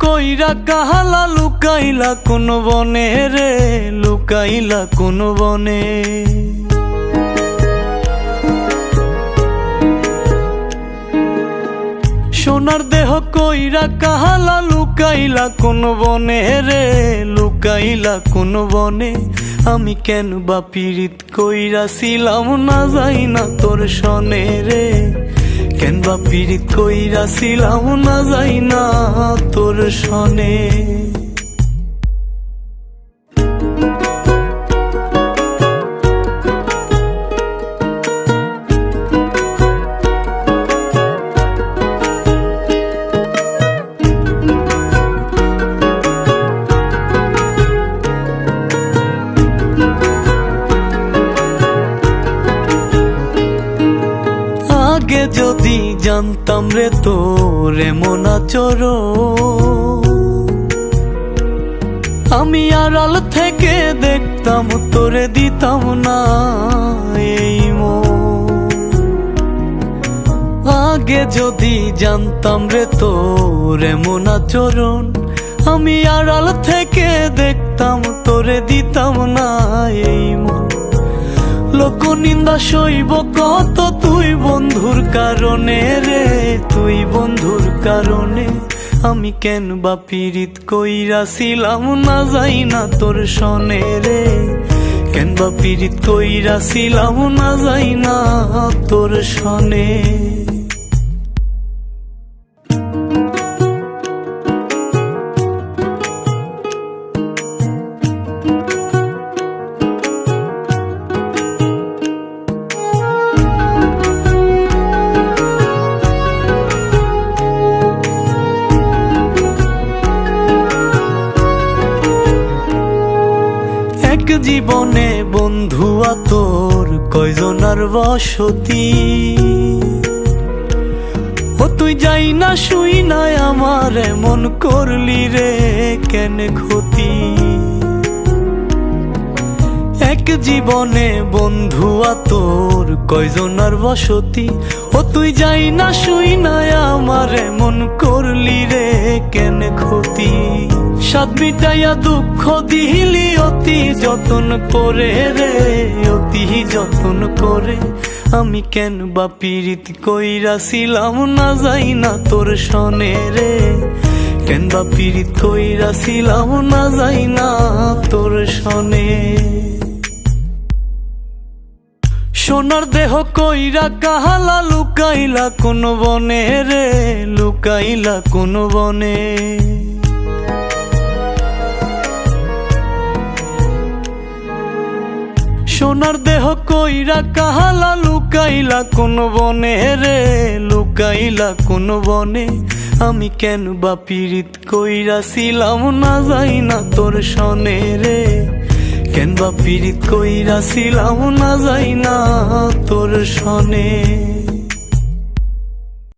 কইরা কাহালা লুকাইলা কোন বনে রে, লুকাইলা কোন বনে। সোনার দেহ কইরা কাহালা লুকাইলা কোন বনে রে, লুকাইলা কোন বনে। আমি কেন বা পীড়িত কইরাছিলাম না যাই না তোর সনে রে, কেন বা পীড়িত কইরাছিলাম না যাই না তোর সনে। আগে যদি জানতাম রে তোর এমন আচরণ, আমি আড়াল থেকে দেখতাম তোরে দিতাম না এই মন। আগে যদি জানতাম রে তোর এমন আচরণ, আমি আড়াল থেকে দেখতাম তোরে দিতাম না এই মন। লোক নিন্দা সইব কত তুই বন্ধুর কারণে রে, তুই বন্ধুর কারণে। আমি কেন বা পীড়িত কইরাছিলাম না যাই না তোর সনে রে, কেন বা পীড়িত কইরাছিলাম না যাই না তোর সনে। জীবনে বন্ধুয়া তোর কয়জনার বসতি, ও তুই যাই না শুই নাই আমার এমন করলি রে কেন ক্ষতি। এক জীবনে বন্ধুয়া তোর কয়জনার বসতি, ও তুই যাই না শুই নাই আমার এমন করলি রে কেন ক্ষতি। সাত মিটাইয়া দুঃখ দিলি অতি যতন করে রে, অতি যতন করে। আমি কেন বা পীড়িত কইরাছিলাম না যাই না তোর সনে রে, কেন বা পীড়িত কইরাছিলাম না যাই না তোর সনে। সোনার দেহ কইরা কাহালা লুকাইলা কোন বনে রে, লুকাইলা কোন বনে। সোনার দেহ কইরা কাহালা লুকাইলা কোন বনে রে, লুকাইলা কোন বনে। আমি কেন বা পীড়িত কইরাছিলাম না যাই না তোর সনে রে, কেন বা পীড়িত কইরাছিলাম না যাই না তোর সনে।